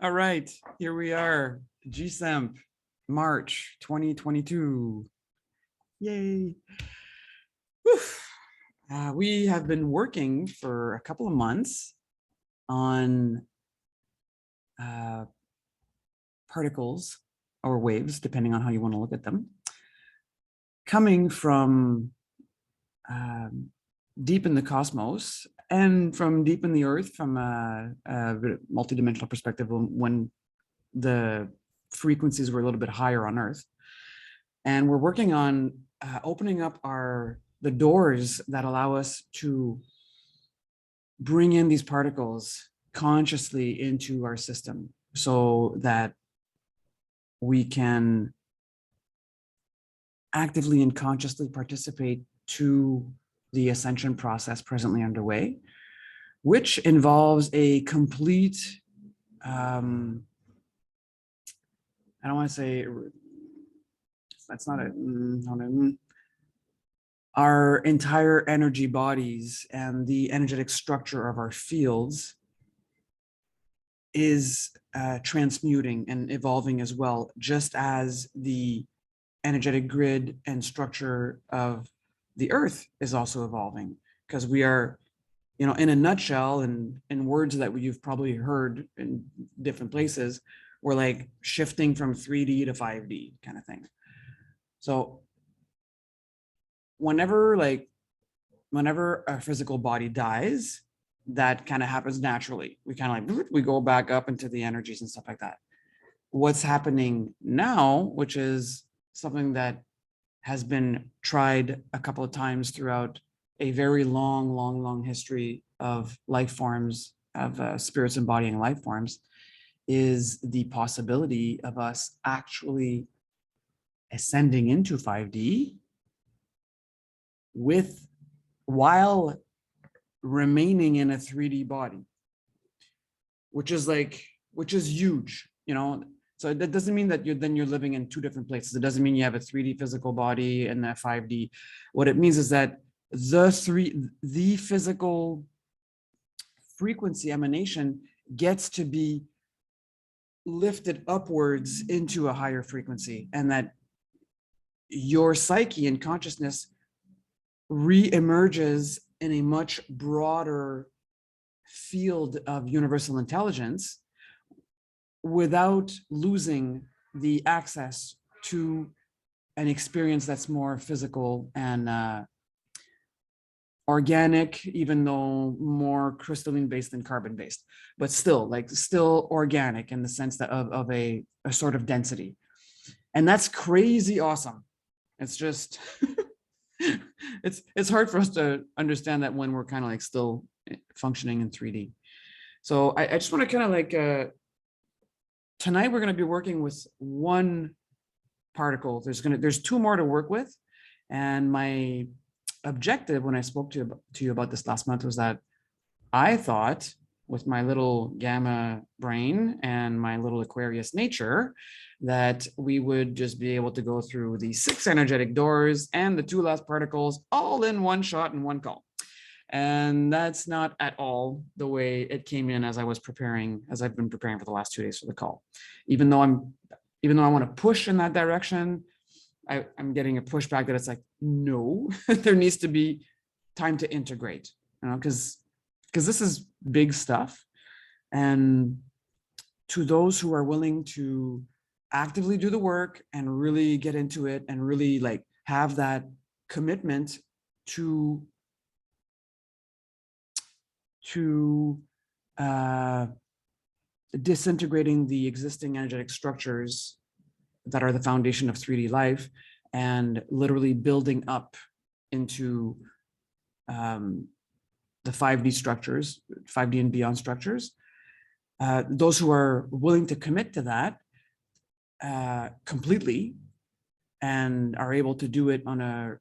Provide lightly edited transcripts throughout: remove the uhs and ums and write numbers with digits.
All right, here we are, GSEMP, March 2022. Yay. We have been working for a couple of months on particles or waves, depending on how you want to look at them, coming from deep in the cosmos and from deep in the earth, from a multidimensional perspective, when the frequencies were a little bit higher on earth. And we're working on opening up the doors that allow us to bring in these particles consciously into our system so that we can actively and consciously participate to the ascension process presently underway, which involves a complete, I don't want to say, that's not our entire energy bodies and the energetic structure of our fields is transmuting and evolving as well, just as the energetic grid and structure of the earth is also evolving, because we are, in a nutshell, and in words that you've probably heard in different places, we're like shifting from 3D to 5D kind of thing. So whenever a physical body dies, that kind of happens naturally. We kind of we go back up into the energies and stuff like that. What's happening now, which is something that has been tried a couple of times throughout a very long history of life forms, of spirits embodying life forms, is the possibility of us actually ascending into 5D while remaining in a 3D body, which is huge, So that doesn't mean that you're living in two different places. It doesn't mean you have a 3D physical body and a 5D. What it means is that the physical frequency emanation gets to be lifted upwards into a higher frequency, and that your psyche and consciousness re-emerges in a much broader field of universal intelligence without losing the access to an experience that's more physical and organic, even though more crystalline based than carbon based, but still organic in the sense that of a sort of density. And that's crazy awesome. It's just it's hard for us to understand that when we're kind of still functioning in 3D. So I just want to kind of tonight we're going to be working with one particle. There's two more to work with, and my objective when I spoke to you about this last month was that I thought, with my little gamma brain and my little Aquarius nature, that we would just be able to go through the 6 energetic doors and the 2 last particles all in one shot in one call. And that's not at all the way it came in as I've been preparing for the last 2 days for the call. Even though I want to push in that direction, I'm getting a pushback that it's like, no, there needs to be time to integrate, because this is big stuff. And to those who are willing to actively do the work and really get into it and really have that commitment to disintegrating the existing energetic structures that are the foundation of 3D life and literally building up into the 5D structures, 5D and beyond structures. Those who are willing to commit to that completely and are able to do it on a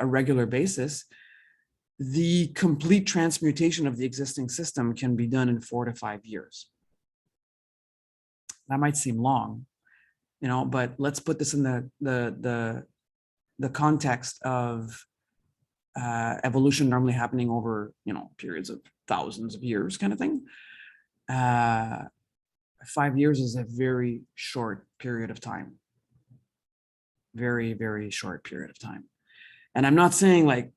regular basis, the complete transmutation of the existing system can be done in 4 to 5 years. That might seem long, but let's put this in the context of evolution normally happening over, periods of thousands of years kind of thing. 5 years is a very short period of time. Very, very short period of time. And I'm not saying like,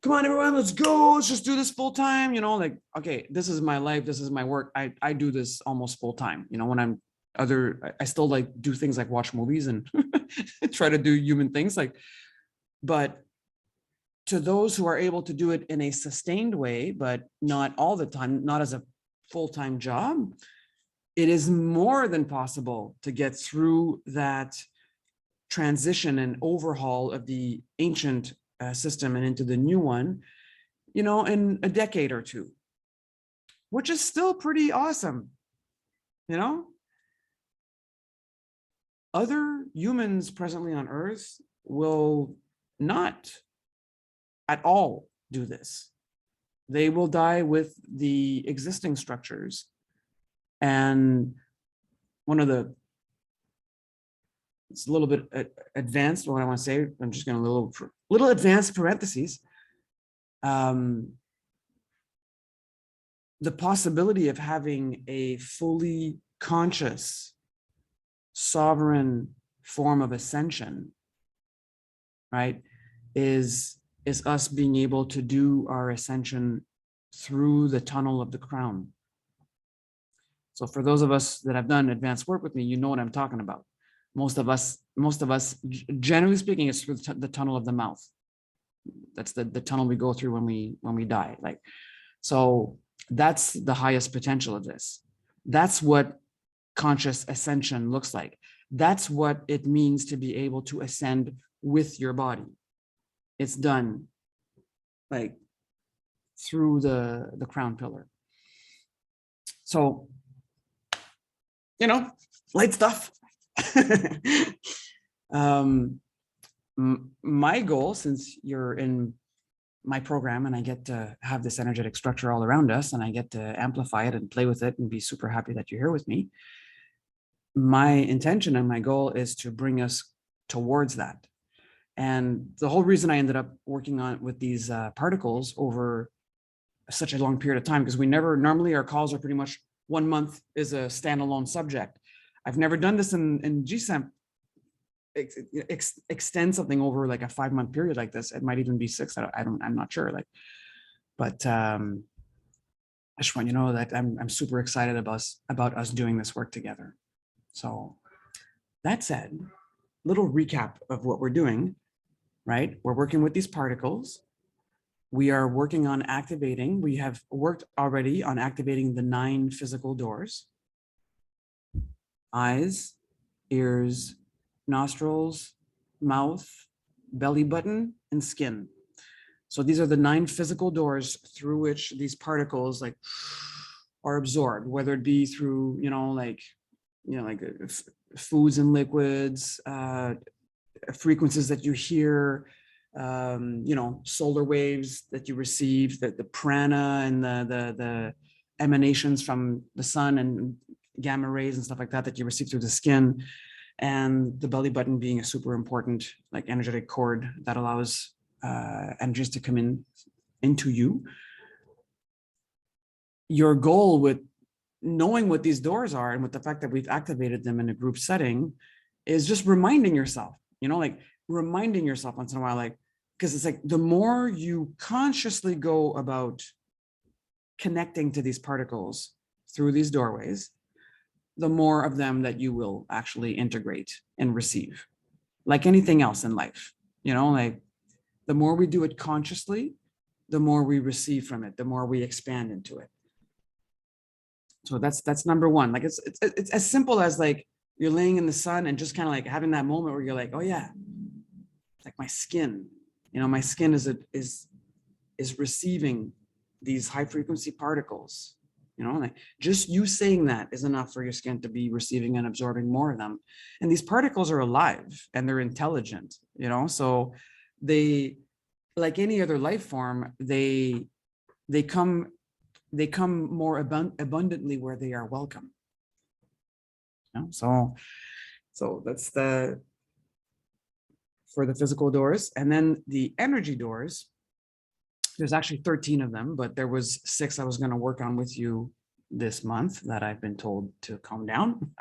come on, everyone, let's go. Let's just do this full time. Like, okay, this is my life. This is my work. I do this almost full time. When I still like do things like watch movies and try to do human things but to those who are able to do it in a sustained way, but not all the time, not as a full-time job, it is more than possible to get through that transition and overhaul of the ancient system and into the new one, in a decade or two, which is still pretty awesome. Other humans presently on Earth will not at all do this. They will die with the existing structures. And it's a little bit advanced, what I want to say, I'm just going to little advanced parentheses. The possibility of having a fully conscious, sovereign form of ascension, right, is us being able to do our ascension through the tunnel of the crown. So for those of us that have done advanced work with me, you know what I'm talking about. Most of us, generally speaking, it's through the tunnel of the mouth. That's the tunnel we go through when we die. So that's the highest potential of this. That's what conscious ascension looks like. That's what it means to be able to ascend with your body. It's done through the crown pillar. So, light stuff. My goal, since you're in my program and I get to have this energetic structure all around us and I get to amplify it and play with it and be super happy that you're here with me, my intention and my goal is to bring us towards that. And the whole reason I ended up working with these particles over such a long period of time, because normally our calls are pretty much 1 month is a standalone subject. I've never done this in GSAMP, extend something over like a 5-month period like this. It might even be 6. I'm not sure. But I just want you to know that I'm super excited about us doing this work together. So that said, little recap of what we're doing, right? We're working with these particles. We are working on activating. We have worked already on activating the 9 physical doors: eyes, ears, nostrils, mouth, belly button, and skin. So these are the 9 physical doors through which these particles are absorbed, whether it be through, foods and liquids, frequencies that you hear, solar waves that you receive, the prana and the emanations from the sun and gamma rays and stuff like that you receive through the skin, and the belly button being a super important energetic cord that allows energies to come into you. Your goal with knowing what these doors are and with the fact that we've activated them in a group setting is just reminding yourself, reminding yourself once in a while, because it's the more you consciously go about connecting to these particles through these doorways, the more of them that you will actually integrate and receive. Like anything else in life, the more we do it consciously, the more we receive from it, the more we expand into it. So that's number one. It's as simple as you're laying in the sun and just kind of having that moment where you're oh yeah, it's my skin, my skin is receiving these high frequency particles, just you saying that is enough for your skin to be receiving and absorbing more of them. And these particles are alive and they're intelligent, so they, like any other life form, they come more abundantly where they are welcome. So that's for the physical doors. And then the energy doors There's actually 13 of them, but there was 6 I was going to work on with you this month that I've been told to calm down.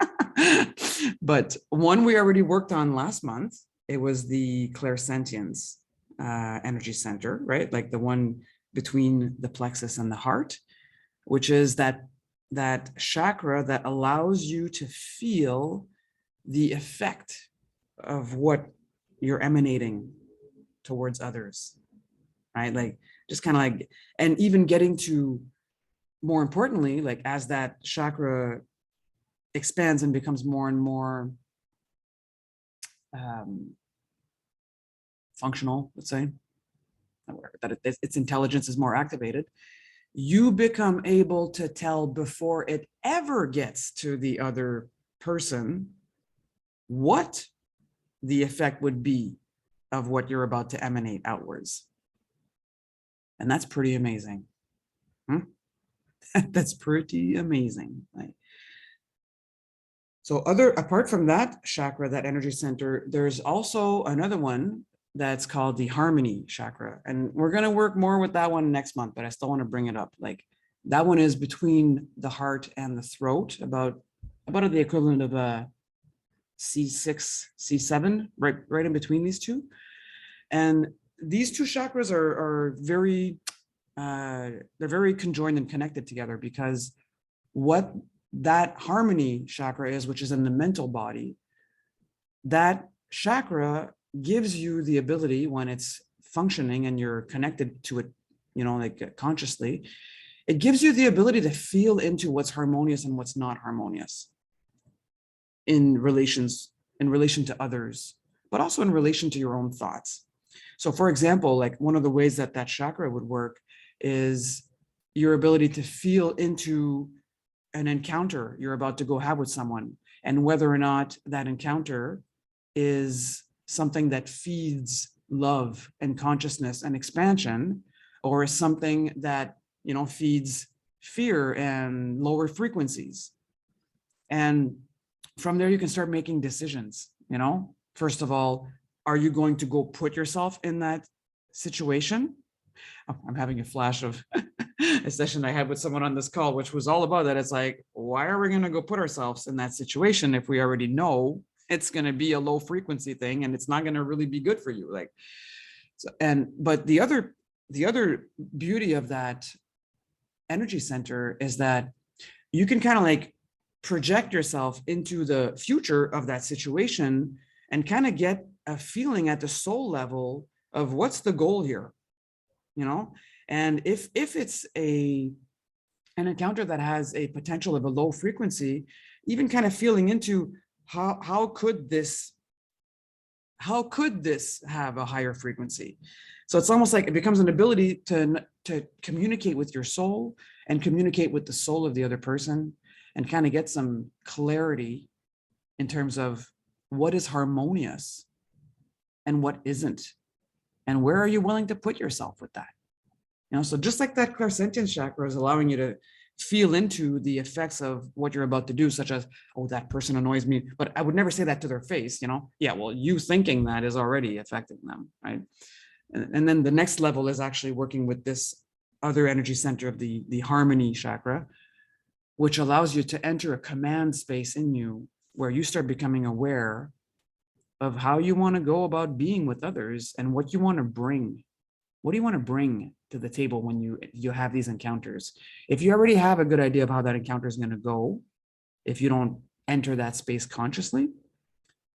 But one we already worked on last month. It was the clairsentience energy center, right? Like the one between the plexus and the heart, which is that chakra that allows you to feel the effect of what you're emanating towards others, right? Like just kind of like, and even getting to, more importantly, like as that chakra expands and becomes more and more functional, let's say, that its intelligence is more activated, you become able to tell before it ever gets to the other person what the effect would be of what you're about to emanate outwards. And that's pretty amazing. That's pretty amazing. Right? So apart from that chakra, that energy center, there's also another one that's called the harmony chakra. And we're going to work more with that one next month, but I still want to bring it up. Like that one is between the heart and the throat, about the equivalent of a C6, C7, right in between these two. And these two chakras are very, they're very conjoined and connected together, because what that harmony chakra is, which is in the mental body, that chakra gives you the ability, when it's functioning and you're connected to it, like consciously, it gives you the ability to feel into what's harmonious and what's not harmonious in relation to others, but also in relation to your own thoughts. So for example, like one of the ways that chakra would work is your ability to feel into an encounter you're about to go have with someone, and whether or not that encounter is something that feeds love and consciousness and expansion, or is something that, feeds fear and lower frequencies. And from there, you can start making decisions. First of all, are you going to go put yourself in that situation? Oh, I'm having a flash of a session I had with someone on this call, which was all about that. It's like, why are we going to go put ourselves in that situation if we already know it's going to be a low frequency thing and it's not going to really be good for you? Like, so, but the other beauty of that energy center is that you can kind of like project yourself into the future of that situation and kind of get a feeling at the soul level of what's the goal here, and if it's an encounter that has a potential of a low frequency, even kind of feeling into how could this have a higher frequency. So it's almost like it becomes an ability to communicate with your soul and communicate with the soul of the other person, and kind of get some clarity in terms of what is harmonious and what isn't, and where are you willing to put yourself with that. So just like that clairsentience chakra is allowing you to feel into the effects of what you're about to do, such as, oh, that person annoys me, but I would never say that to their face, Yeah, well, you thinking that is already affecting them, right? And then the next level is actually working with this other energy center of the harmony chakra, which allows you to enter a command space in you where you start becoming aware of how you want to go about being with others and what you want to bring. What do you want to bring to the table when you have these encounters? If you already have a good idea of how that encounter is going to go, if you don't enter that space consciously,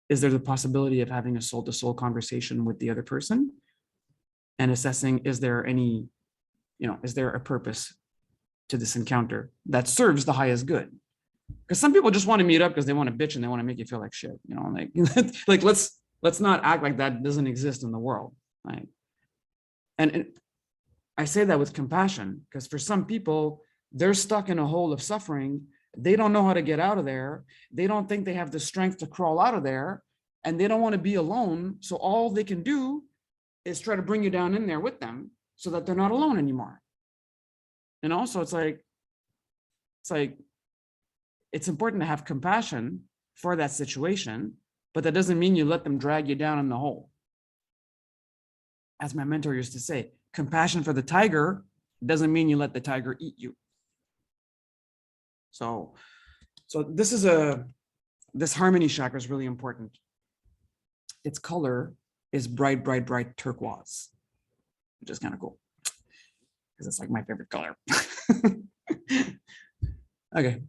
is there the possibility of having a soul-to-soul conversation with the other person and assessing, is there a purpose to this encounter that serves the highest good? Because some people just want to meet up because they want to bitch and they want to make you feel like shit, like let's not act like that doesn't exist in the world, right? And I say that with compassion, because for some people, they're stuck in a hole of suffering. They don't know how to get out of there. They don't think they have the strength to crawl out of there, and they don't want to be alone. So all they can do is try to bring you down in there with them so that they're not alone anymore. And also it's important to have compassion for that situation, but that doesn't mean you let them drag you down in the hole. As my mentor used to say, compassion for the tiger doesn't mean you let the tiger eat you. So this harmony chakra is really important. Its color is bright, bright, bright turquoise, which is kind of cool because it's like my favorite color. Okay.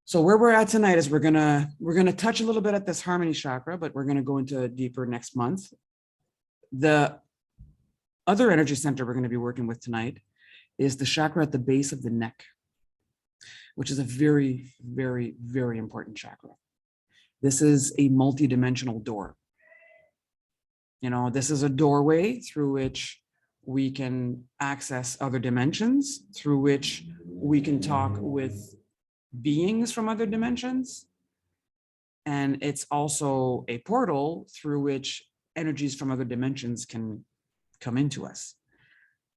So where we're at tonight is we're gonna touch a little bit at this harmony chakra, but we're gonna go into deeper next month. The other energy center we're gonna be working with tonight is the chakra at the base of the neck, which is a very, very, very important chakra. This is a multidimensional door. You know, this is a doorway through which we can access other dimensions, through which we can talk with beings from other dimensions. And it's also a portal through which energies from other dimensions can come into us.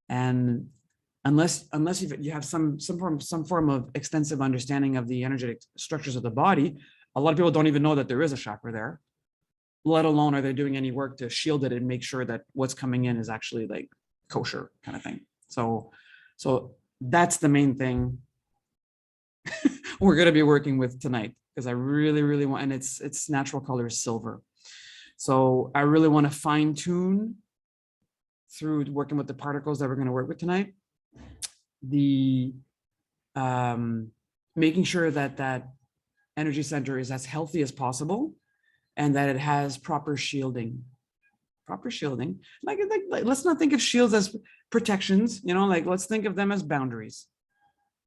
And unless you have some form of extensive understanding of the energetic structures of the body, a lot of people don't even know that there is a chakra there, let alone are they doing any work to shield it and make sure that what's coming in is actually like kosher kind of thing. So that's the main thing we're going to be working with tonight, because I really, really want, and its natural color is silver. So I really want to fine tune through working with the particles that we're going to work with tonight, the making sure that that energy center is as healthy as possible and that it has proper shielding. Like let's not think of shields as protections, you know, like let's think of them as boundaries,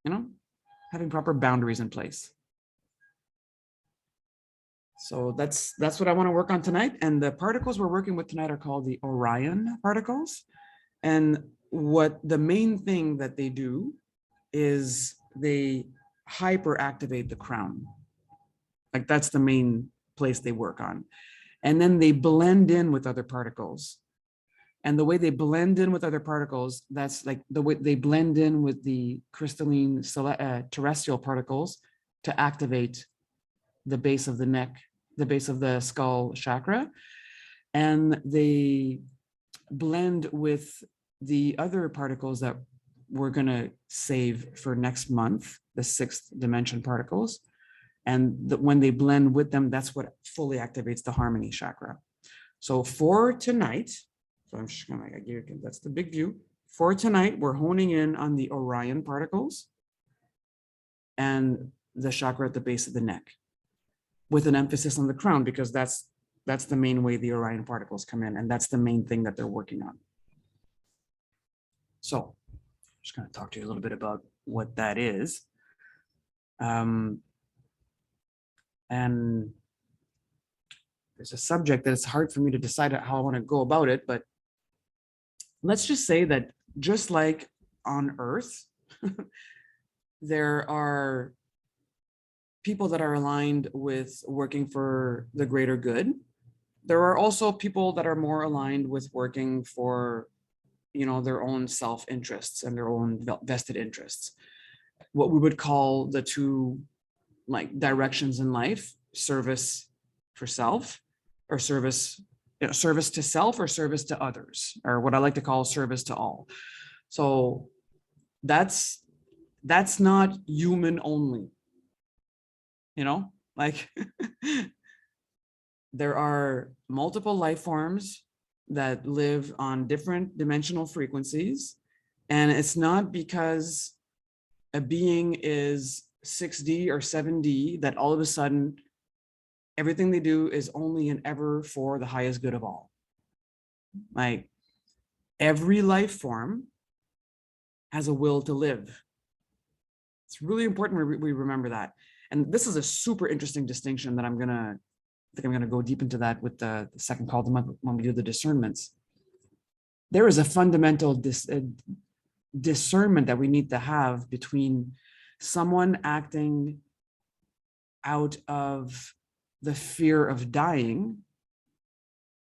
you know, having proper boundaries in place. So that's what I want to work on tonight. And the particles we're working with tonight are called the Orion particles. And what the main thing that they do is they hyperactivate the crown. Like that's the main place they work on. And then they blend in with other particles. And the way they blend in with other particles, that's like the way they blend in with the crystalline terrestrial particles to activate the base of the neck, the base of the skull chakra. And they blend with the other particles that we're going to save for next month, the 6th dimension particles. And when they blend with them, that's what fully activates the harmony chakra. So for tonight, so I'm just gonna give you, that's the big view. For tonight, we're honing in on the Orion particles and the chakra at the base of the neck, with an emphasis on the crown, because that's the main way the Orion particles come in, and that's the main thing that they're working on. So I'm just gonna talk to you a little bit about what that is. And there's a subject that it's hard for me to decide how I want to go about it, but let's just say that just like on Earth, there are people that are aligned with working for the greater good. There are also people that are more aligned with working for, you know, their own self-interests and their own vested interests. What we would call the two like directions in life: service for self, or service, you know, service to self or service to others, or what I like to call service to all. So that's not human only, you know, like there are multiple life forms that live on different dimensional frequencies. And it's not because a being is 6D or 7D that all of a sudden everything they do is only and ever for the highest good of all. Like every life form has a will to live. It's really important we remember that. And this is a super interesting distinction that I think I'm gonna go deep into that with the second call of the month when we do the discernments. There is a fundamental discernment that we need to have between someone acting out of the fear of dying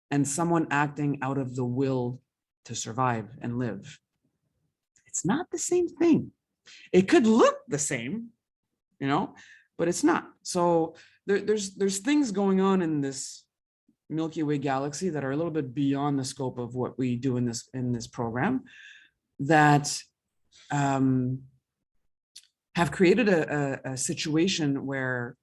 and someone acting out of the will to survive and live. It's not the same thing. It could look the same, you know, but it's not. So there's things going on in this Milky Way galaxy that are a little bit beyond the scope of what we do in this program, that have created a situation where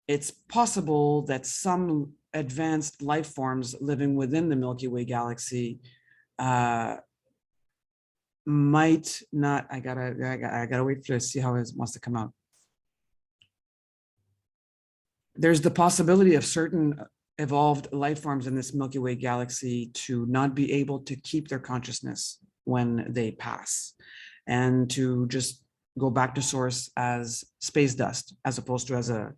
it's possible that some advanced life forms living within the Milky Way galaxy might not. I gotta wait to see how it wants to come out. There's the possibility of certain evolved life forms in this Milky Way galaxy to not be able to keep their consciousness when they pass, and to just go back to source as space dust, as opposed to as a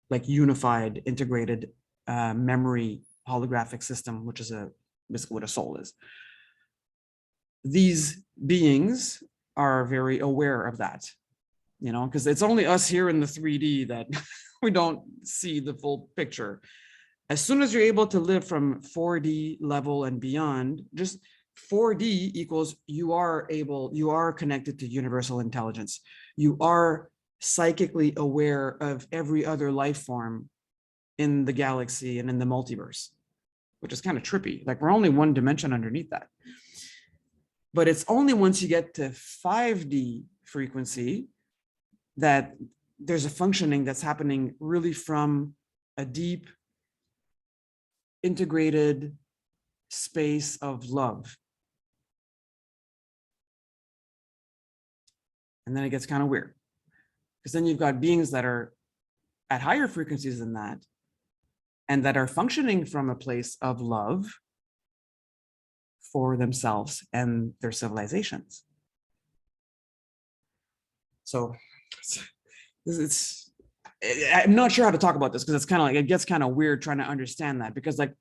like unified, integrated memory holographic system, which is basically what a soul is. These beings are very aware of that, you know, because it's only us here in the 3D that we don't see the full picture. As soon as you're able to live from 4D level and beyond, just 4D equals you are connected to universal intelligence. You are psychically aware of every other life form in the galaxy and in the multiverse, which is kind of trippy. Like, we're only one dimension underneath that. But it's only once you get to 5D frequency that there's a functioning that's happening really from a deep, integrated space of love. And then it gets kind of weird, because then you've got beings that are at higher frequencies than that, and that are functioning from a place of love for themselves and their civilizations. So I'm not sure how to talk about this, because it's kind of like, it gets kind of weird trying to understand that, because like,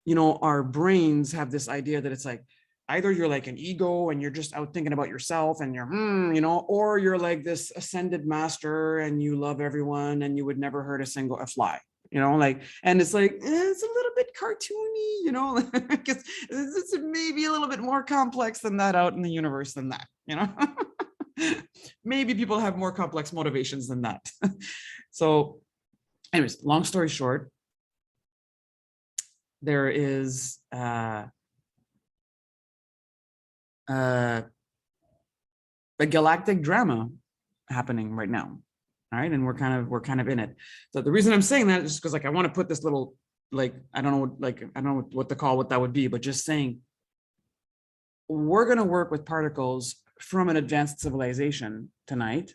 you know, our brains have this idea that it's like, either you're like an ego and you're just out thinking about yourself and you're, you know, or you're like this ascended master and you love everyone and you would never hurt a fly, you know, like, and it's like, it's a little bit cartoony, you know, because it's maybe a little bit more complex than that out in the universe than that, you know. Maybe people have more complex motivations than that. So anyways, long story short, there is a galactic drama happening right now. All right, and we're kind of in it. So the reason I'm saying that is because, like, I want to put this little, like, I don't know what to call what that would be, but just saying, we're going to work with particles from an advanced civilization tonight.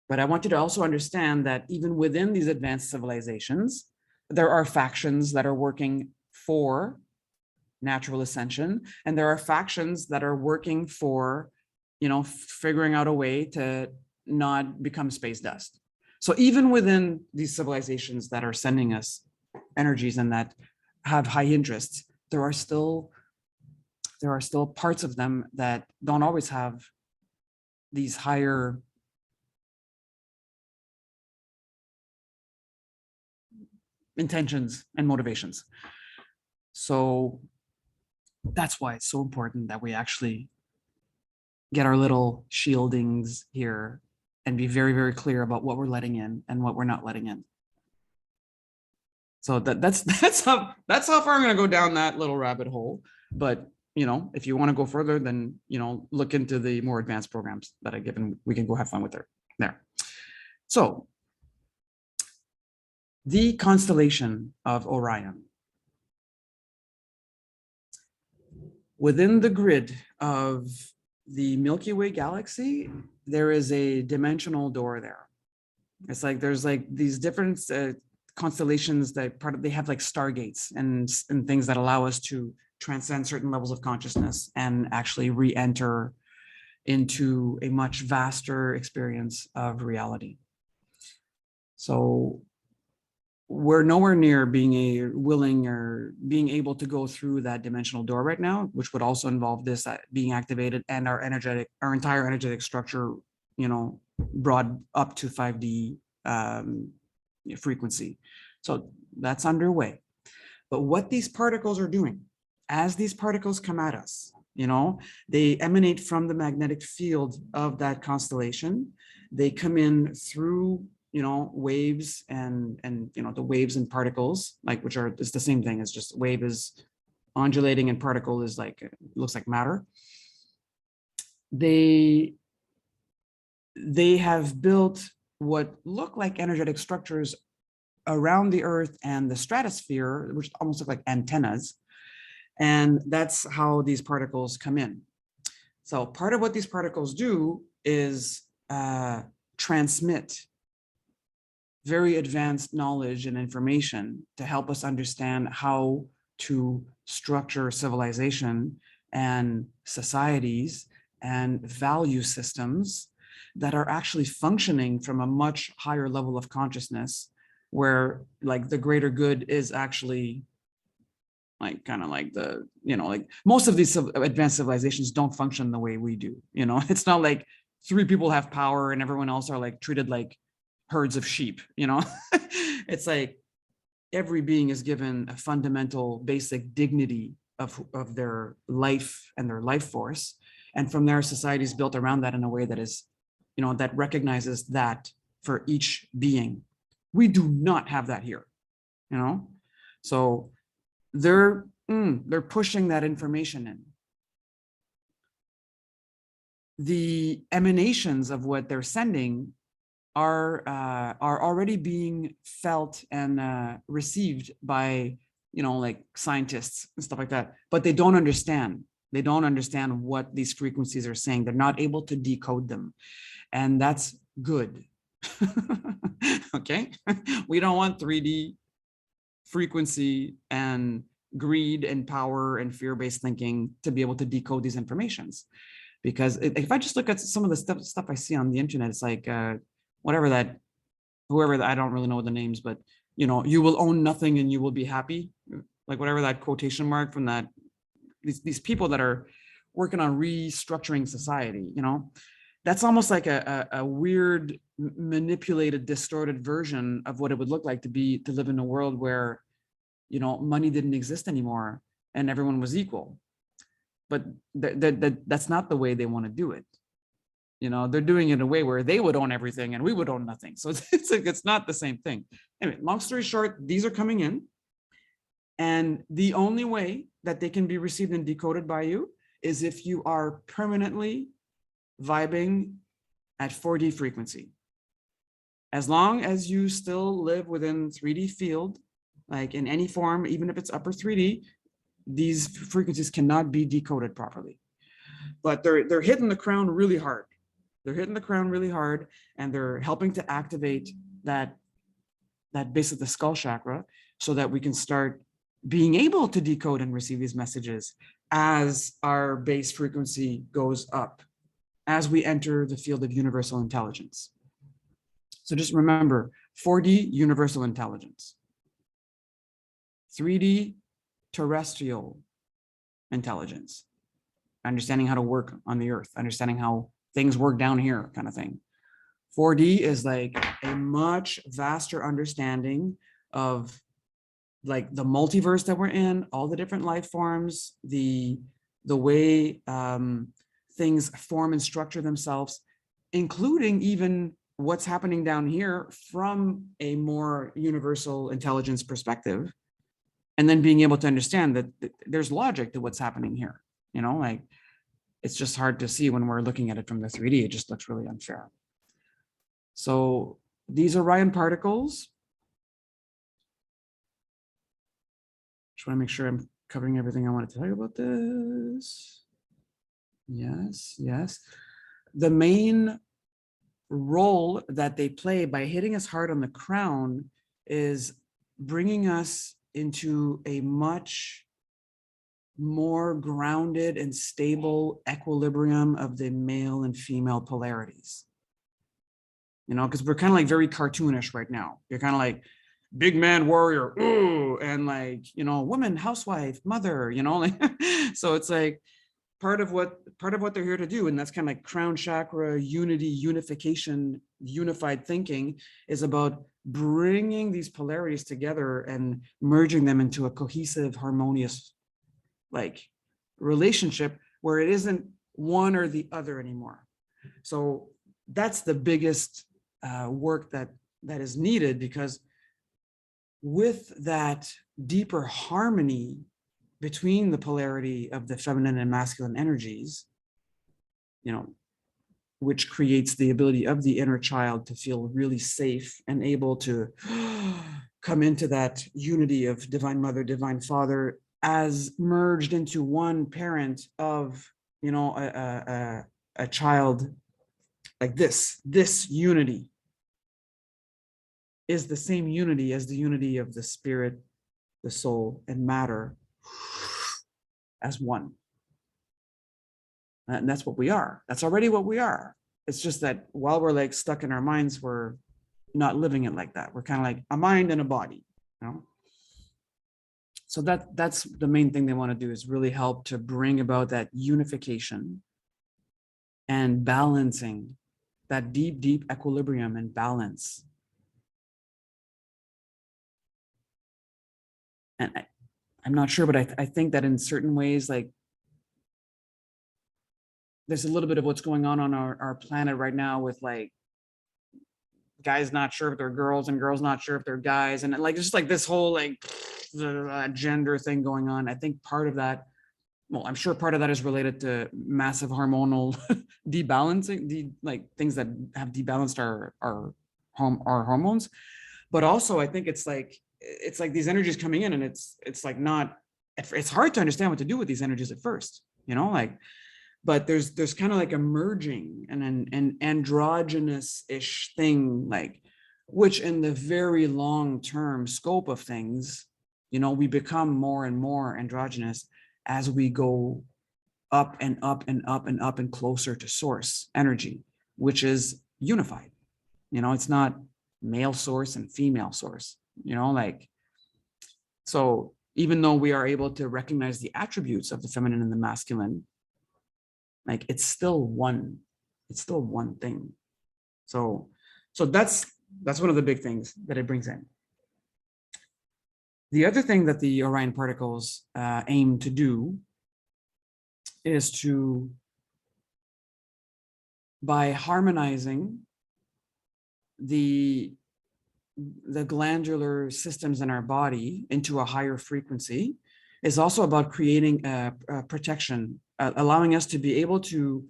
But I want you to also understand that even within these advanced civilizations, there are factions that are working for natural ascension, and there are factions that are working for, you know, figuring out a way to not become space dust. So even within these civilizations that are sending us energies and that have high interests, there are still parts of them that don't always have these higher intentions and motivations. So that's why it's so important that we actually get our little shieldings here and be very, very clear about what we're letting in and what we're not letting in. So that's how far I'm going to go down that little rabbit hole. But, you know, if you want to go further, then, you know, look into the more advanced programs that I give, and we can go have fun with there. So the constellation of Orion. Within the grid of the Milky Way galaxy, there is a dimensional door there. It's like there's like these different constellations that they have like stargates and things that allow us to transcend certain levels of consciousness and actually re-enter into a much vaster experience of reality. So we're nowhere near being willing or being able to go through that dimensional door right now, which would also involve this being activated and our entire energetic structure, you know, brought up to 5D frequency. So that's underway. But what these particles are doing, as these particles come at us, you know, they emanate from the magnetic field of that constellation. They come in through waves and the waves and particles, like, which are, it's the same thing. It's just wave is undulating and particle is like, looks like matter. They have built what look like energetic structures around the earth and the stratosphere, which almost look like antennas. And that's how these particles come in. So part of what these particles do is transmit very advanced knowledge and information to help us understand how to structure civilization and societies and value systems that are actually functioning from a much higher level of consciousness, where like the greater good is actually like kind of like the, like most of these advanced civilizations don't function the way we do. It's not like 3 people have power and everyone else are like treated like herds of sheep. It's like every being is given a fundamental basic dignity of their life and their life force. And from there, society is built around that in a way that is, that recognizes that for each being. We do not have that here, so they're pushing that information in. The emanations of what they're sending are already being felt and received by like scientists and stuff like that, but they don't understand. They don't understand what these frequencies are saying. They're not able to decode them, and that's good. Okay, we don't want 3D frequency and greed and power and fear-based thinking to be able to decode these informations. Because if I just look at some of the stuff I see on the internet, it's like whoever that, I don't really know the names, but you will own nothing and you will be happy, like whatever that quotation mark from that, these people that are working on restructuring society, that's almost like a weird, manipulated, distorted version of what it would look like to live in a world where, money didn't exist anymore and everyone was equal. But that's not the way they want to do it. They're doing it in a way where they would own everything and we would own nothing. So it's not the same thing. Anyway, long story short, these are coming in. And the only way that they can be received and decoded by you is if you are permanently vibing at 4D frequency. As long as you still live within 3D field, like in any form, even if it's upper 3D, these frequencies cannot be decoded properly. But they're hitting the crown really hard. They're hitting the crown really hard, and they're helping to activate that base of the skull chakra so that we can start being able to decode and receive these messages as our base frequency goes up, as we enter the field of universal intelligence. So just remember, 4D universal intelligence, 3D terrestrial intelligence, understanding how to work on the earth, understanding how things work down here, kind of thing. 4D is like a much vaster understanding of like the multiverse that we're in, all the different life forms, the way things form and structure themselves, including even what's happening down here from a more universal intelligence perspective. And then being able to understand that there's logic to what's happening here. Like it's just hard to see when we're looking at it from the 3D. It just looks really unfair. So these Orion particles, just want to make sure I'm covering everything I want to tell you about this. Yes, yes. The main role that they play by hitting us hard on the crown is bringing us into a much more grounded and stable equilibrium of the male and female polarities. Because we're kind of like very cartoonish right now. You're kind of like big man warrior, ooh, and like, woman, housewife, mother, like, so it's like part of what they're here to do. And that's kind of like crown chakra, unity, unification, unified thinking is about bringing these polarities together and merging them into a cohesive, harmonious, like relationship where it isn't one or the other anymore. So that's the biggest work that that is needed, because with that deeper harmony between the polarity of the feminine and masculine energies, which creates the ability of the inner child to feel really safe and able to come into that unity of divine mother, divine father, as merged into one parent of, a child. Like this unity is the same unity as the unity of the spirit, the soul, and matter as one. And that's what we are. That's already what we are. It's just that while we're like stuck in our minds, we're not living it like that. We're kind of like a mind and a body, So that's the main thing they want to do, is really help to bring about that unification and balancing, that deep equilibrium and balance. And I'm not sure, but I think that in certain ways, like, there's a little bit of what's going on our planet right now with like guys not sure if they're girls and girls not sure if they're guys. And like, just like this whole like gender thing going on. I think part of that, well, I'm sure part of that is related to massive hormonal debalancing, like things that have debalanced our hormones. But also I think it's like these energies coming in, and it's like not, it's hard to understand what to do with these energies at first, like, but there's kind of like a merging and an androgynous-ish thing, like, which in the very long term scope of things, we become more and more androgynous as we go up and up and up and up and closer to source energy, which is unified. It's not male source and female source, like, so even though we are able to recognize the attributes of the feminine and the masculine, like it's still one thing. So that's one of the big things that it brings in. The other thing that the Orion particles aim to do is to, by harmonizing the glandular systems in our body into a higher frequency, is also about creating a protection, allowing us to be able to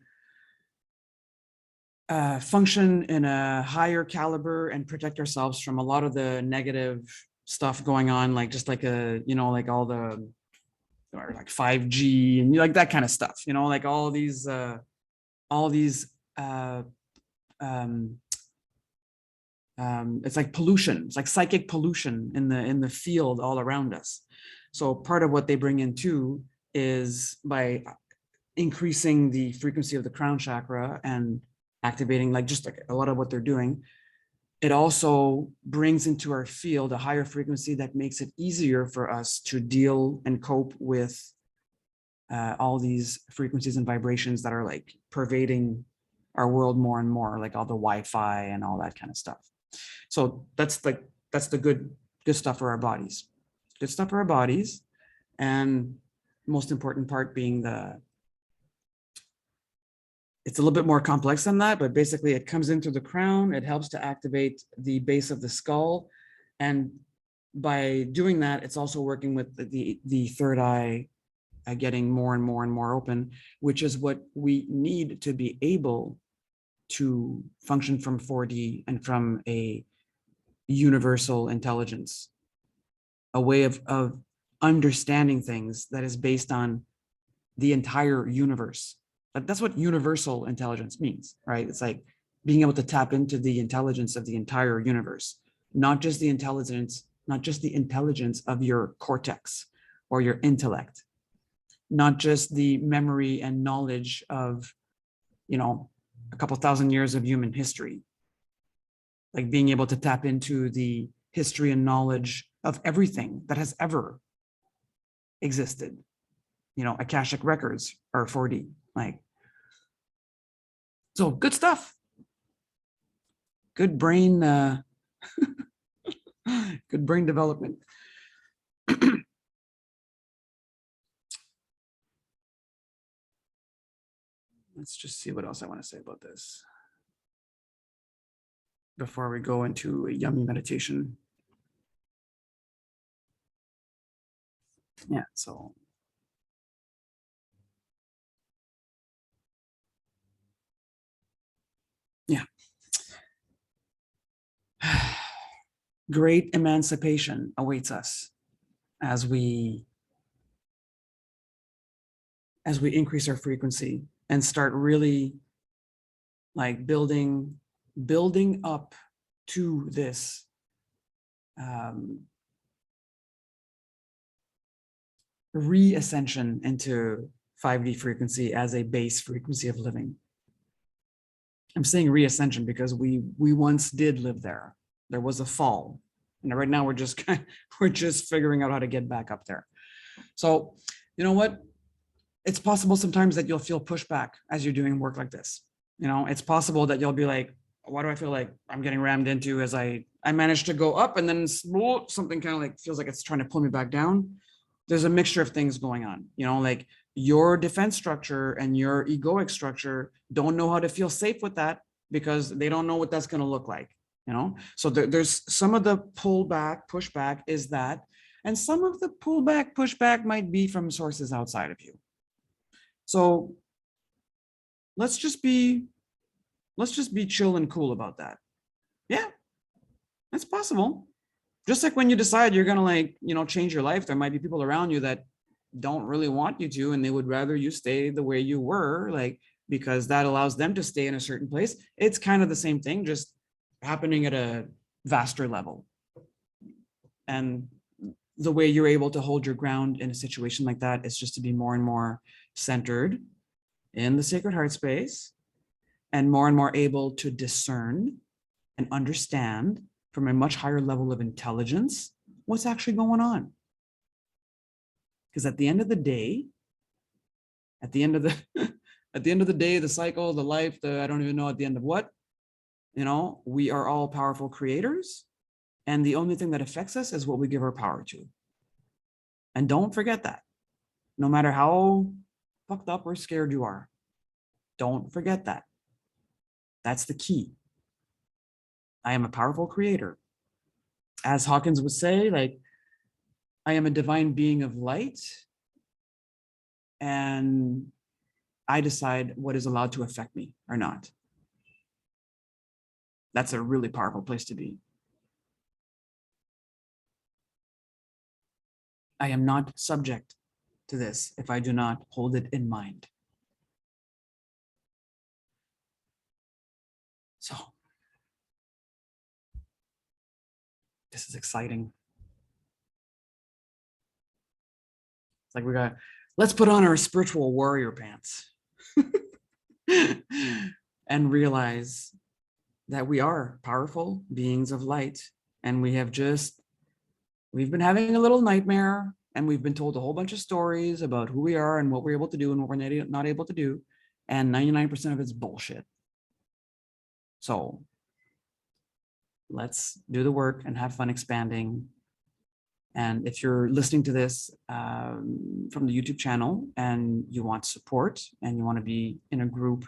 function in a higher caliber and protect ourselves from a lot of the negative stuff going on, like just like like all the, or like 5G and like that kind of stuff, like all these it's like pollution, it's like psychic pollution in the field all around us. So part of what they bring in too is by increasing the frequency of the crown chakra and activating, like just like a lot of what they're doing, it also brings into our field a higher frequency that makes it easier for us to deal and cope with all these frequencies and vibrations that are like pervading our world more and more, like all the Wi-Fi and all that kind of stuff. So that's the good stuff for our bodies. Good stuff for our bodies. And most important part being it's a little bit more complex than that, but basically it comes into the crown. It helps to activate the base of the skull. And by doing that, it's also working with the third eye getting more and more and more open, which is what we need to be able to function from 4D and from a universal intelligence, a way of understanding things that is based on the entire universe. That's what universal intelligence means, right? It's like being able to tap into the intelligence of the entire universe, not just the intelligence of your cortex or your intellect, not just the memory and knowledge of, a couple thousand years of human history, like being able to tap into the history and knowledge of everything that has ever existed. Akashic records are 4D, like, so good stuff. Good brain, good brain development. Let's just see what else I want to say about this. before we go into a yummy meditation. Yeah, so yeah. Great emancipation awaits us as we increase our frequency and start really like building up to this re-ascension into 5D frequency as a base frequency of living. I'm saying re-ascension because we once did live there. There was a fall, and right now we're just figuring out how to get back up there. So, you know what? It's possible sometimes that you'll feel pushback as you're doing work like this. You know, it's possible that you'll be like, why do I feel like I'm getting rammed into as I managed to go up and then something kind of like feels like it's trying to pull me back down. There's a mixture of things going on, you know, like your defense structure and your egoic structure don't know how to feel safe with that because they don't know what that's going to look like, you know? So there's some of the pushback is that, and some of the pushback might be from sources outside of you. So let's just be chill and cool about that. Yeah, that's possible. Just like when you decide you're gonna like, you know, change your life, there might be people around you that don't really want you to, and they would rather you stay the way you were, like, because that allows them to stay in a certain place. It's kind of the same thing, just happening at a vaster level. And the way you're able to hold your ground in a situation like that is just to be more and more centered in the sacred heart space and more able to discern and understand from a much higher level of intelligence what's actually going on. Because at the end of the day, at the end of the day, the cycle, the life, I don't even know at the end of what, you know, we are all powerful creators. And the only thing that affects us is what we give our power to. And don't forget that. No matter how fucked up or scared you are, don't forget that. That's the key. I am a powerful creator. As Hawkins would say, like, I am a divine being of light, and I decide what is allowed to affect me or not. That's a really powerful place to be. I am not subject to this if I do not hold it in mind. So, this is exciting. It's like let's put on our spiritual warrior pants and realize that we are powerful beings of light. And we've been having a little nightmare, and we've been told a whole bunch of stories about who we are and what we're able to do and what we're not able to do. And 99% of it's bullshit. So let's do the work and have fun expanding. And if you're listening to this from the YouTube channel and you want support and you want to be in a group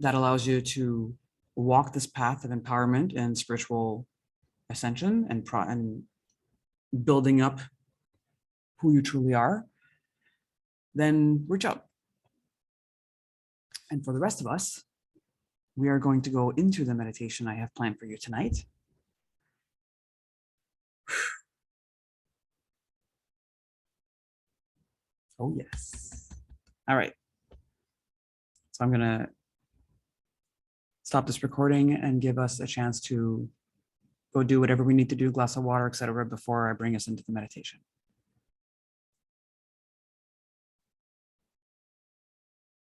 that allows you to walk this path of empowerment and spiritual ascension and building up who you truly are, then reach out. And for the rest of us, we are going to go into the meditation I have planned for you tonight. Oh, yes. All right. So I'm going to stop this recording and give us a chance to go do whatever we need to do, glass of water, etc., before I bring us into the meditation.